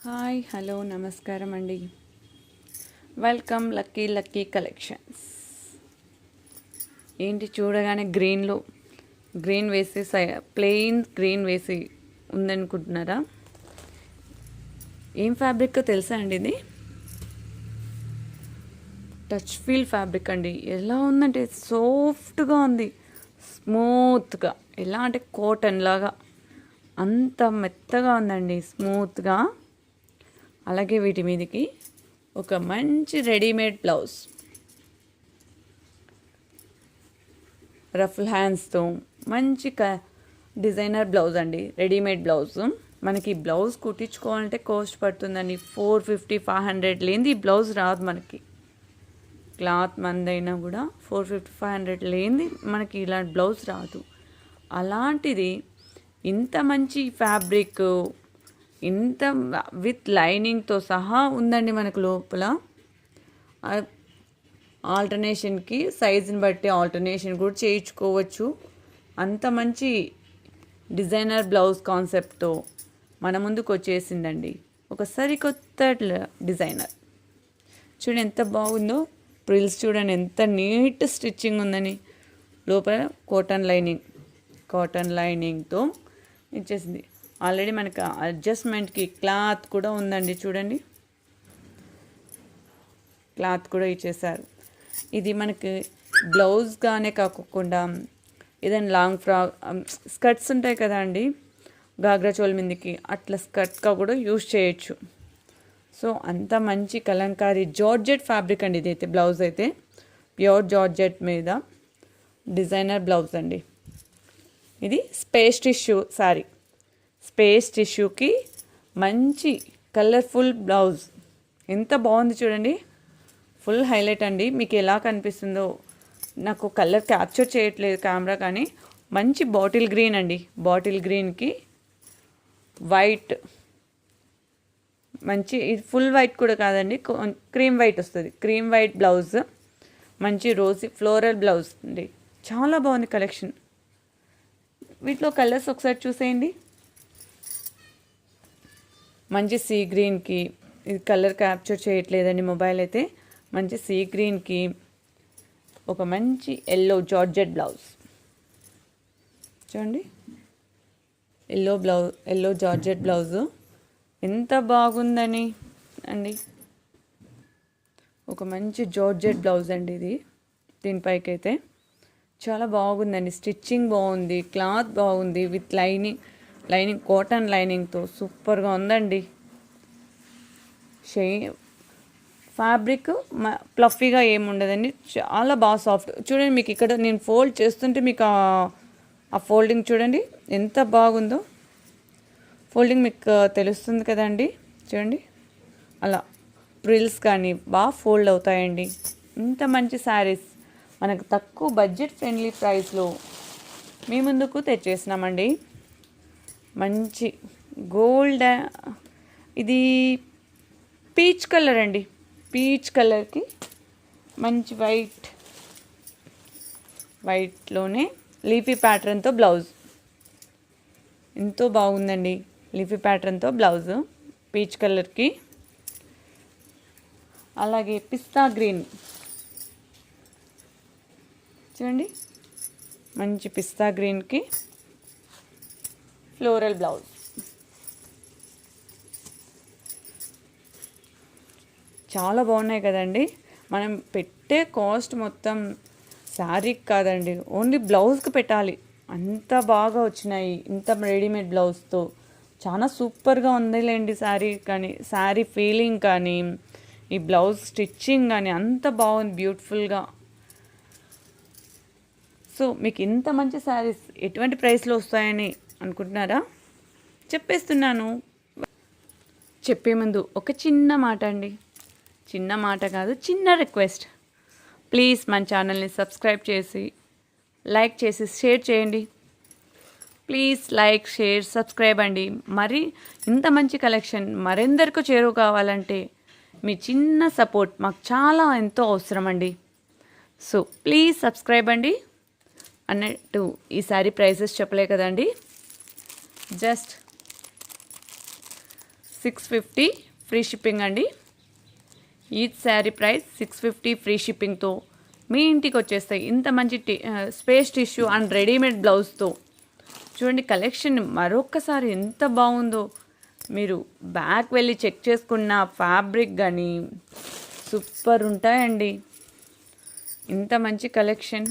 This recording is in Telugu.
హాయ్ హలో నమస్కారం అండి. Welcome lucky collections. ఏంటి చూడగానే గ్రీన్ వేసి ప్లెయిన్ గ్రీన్ వేసి ఉందనుకుంటున్నారా? ఏం ఫ్యాబ్రిక్ తెలుసా అండి? ఇది టచ్ ఫీల్ ఫ్యాబ్రిక్ అండి. ఎలా ఉందంటే సాఫ్ట్గా ఉంది, స్మూత్గా, ఎలా అంటే కాటన్ లాగా అంత మెత్తగా ఉందండి, స్మూత్గా. అలాగే వీటి మీదకి ఒక మంచి రెడీమేడ్ బ్లౌజ్, రఫుల్ హ్యాండ్స్తో మంచి డిజైనర్ బ్లౌజ్ అండి. Readymade blouse. మనకి బ్లౌజ్ కుట్టించుకోవాలంటే కాస్ట్ పడుతుందండి 450-500 లేనిది ఈ బ్లౌజ్ రాదు మనకి. క్లాత్ మందైనా కూడా 450-500 లేనిది మనకి ఇలాంటి బ్లౌజ్ రాదు. అలాంటిది ఇంత మంచి ఫ్యాబ్రిక్, ఇంత విత్ లైనింగ్తో సహా ఉందండి మనకు. లోపల ఆల్టర్నేషన్కి సైజుని బట్టి ఆల్టర్నేషన్ కూడా చేయించుకోవచ్చు. అంత మంచి డిజైనర్ బ్లౌజ్ కాన్సెప్ట్తో మన ముందుకు వచ్చేసిందండి ఒక సరికొత్త డిజైనర్. చూడండి ఎంత బాగుందో. ప్రిల్స్ చూడండి ఎంత నీట్ స్టిచ్చింగ్ ఉందని. లోపల కాటన్ లైనింగ్తో ఇచ్చేసింది. ఆల్రెడీ మనకు అడ్జస్ట్మెంట్కి క్లాత్ కూడా ఉందండి. చూడండి, క్లాత్ కూడా ఇచ్చేసారు. ఇది మనకి బ్లౌజ్గానే కాకుండా ఏదైనా లాంగ్ ఫ్రాక్, స్కర్ట్స్ ఉంటాయి కదా అండి, గాగ్రా చోల్ మీదకి, అట్లా స్కర్ట్గా కూడా యూజ్ చేయొచ్చు. సో అంత మంచి కలంకారీ జార్జెట్ ఫ్యాబ్రిక్ అండి. ఇదైతే బ్లౌజ్ అయితే ప్యూర్ జార్జెట్ మీద డిజైనర్ బ్లౌజ్ అండి. ఇది స్పేస్ టిష్యూకి మంచి కలర్ఫుల్ బ్లౌజ్. ఎంత బాగుంది చూడండి, ఫుల్ హైలైట్ అండి. మీకు ఎలా కనిపిస్తుందో నాకు కలర్ క్యాప్చర్ చేయట్లేదు కెమెరా, కానీ మంచి బాటిల్ గ్రీన్ అండి. బాటిల్ గ్రీన్కి వైట్, మంచి ఇది ఫుల్ వైట్ కూడా కాదండి, క్రీమ్ వైట్ వస్తుంది. క్రీమ్ వైట్ బ్లౌజ్, మంచి రోజీ ఫ్లోరల్ బ్లౌజ్ అండి. చాలా బాగుంది కలెక్షన్. వీటిలో కలర్స్ ఒకసారి చూసేయండి. మంచి సీ గ్రీన్కి, ఇది కలర్ క్యాప్చర్ చేయట్లేదండి మొబైల్ అయితే, మంచి సీ గ్రీన్కి ఒక మంచి జార్జెట్ బ్లౌజ్. చూడండి, ఎల్లో జార్జెట్ బ్లౌజు ఎంత బాగుందని అండి. ఒక మంచి జార్జెట్ బ్లౌజ్ అండి ఇది. దీనిపైకి అయితే చాలా బాగుందండి. స్టిచ్చింగ్ బాగుంది, క్లాత్ బాగుంది, విత్ లైనింగ్ కాటన్ లైనింగ్తో సూపర్గా ఉందండి. ఫ్యాబ్రిక్ ప్లఫీగా ఏముండదండి, చాలా బాగా సాఫ్ట్. చూడండి, మీకు ఇక్కడ నేను ఫోల్డ్ చేస్తుంటే మీకు ఆ ఫోల్డింగ్ చూడండి ఎంత బాగుందో. ఫోల్డింగ్ మీకు తెలుస్తుంది కదండి. చూడండి, అలా ప్రిల్స్ కానీ బాగా ఫోల్డ్ అవుతాయండి. ఇంత మంచి శారీస్ మనకు తక్కువ బడ్జెట్ ఫ్రెండ్లీ ప్రైస్లో మీ ముందుకు తెచ్చేసినామండి. మంచి గోల్డ్, ఇది పీచ్ కలర్ అండి. పీచ్ కలర్కి మంచి వైట్లోనే లీఫీ ప్యాటర్న్తో బ్లౌజ్. ఎంతో బాగుందండి లీఫీ ప్యాటర్న్తో బ్లౌజ్ పీచ్ కలర్కి. అలాగే పిస్తా గ్రీన్ చూడండి, మంచి పిస్తా గ్రీన్కి ఫ్లోరల్ బ్లౌజ్. చాలా బాగున్నాయి కదండి. మనం పెట్టే కాస్ట్ మొత్తం శారీకి కాదండి, ఓన్లీ బ్లౌజ్కి పెట్టాలి. అంత బాగా వచ్చినాయి. ఇంత రెడీమేడ్ బ్లౌజ్తో చాలా సూపర్గా ఉందిలేండి శారీ. కానీ శారీ ఫీలింగ్ కానీ ఈ బ్లౌజ్ స్టిచ్చింగ్ కానీ అంత బాగుంది, బ్యూటిఫుల్గా. సో మీకు ఇంత మంచి శారీస్ ఎటువంటి ప్రైస్లో వస్తాయని అనుకుంటున్నారా? చెప్పేస్తున్నాను. చెప్పే ముందు ఒక చిన్న మాట అండి, చిన్న మాట కాదు, చిన్న రిక్వెస్ట్. ప్లీజ్ మన ఛానల్ని సబ్స్క్రైబ్ చేసి, లైక్ చేసి, షేర్ చేయండి. ప్లీజ్ లైక్, షేర్, సబ్స్క్రైబ్ అండి. మరి ఇంత మంచి కలెక్షన్ మరెందరికీ చేరువ కావాలంటే మీ చిన్న సపోర్ట్ మాకు చాలా ఎంతో అవసరం అండి. సో ప్లీజ్ సబ్స్క్రైబ్ అండి. అన్నట్టు ఈసారి ప్రైసెస్ చెప్పలే కదండి, జస్ట్ 650 ఫ్రీ షిప్పింగ్ అండి. ఈచ్ శారీ ప్రైస్ 650 ఫ్రీ షిప్పింగ్తో మీ ఇంటికి వచ్చేస్తాయి. ఇంత మంచి స్పేస్ టిష్యూ అండ్ రెడీమేడ్ బ్లౌజ్తో చూడండి. కలెక్షన్ మరొక్కసారి ఎంత బాగుందో మీరు బ్యాక్ వెళ్ళి చెక్ చేసుకున్న ఫ్యాబ్రిక్ కానీ సూపర్ ఉంటాయండి. ఇంత మంచి కలెక్షన్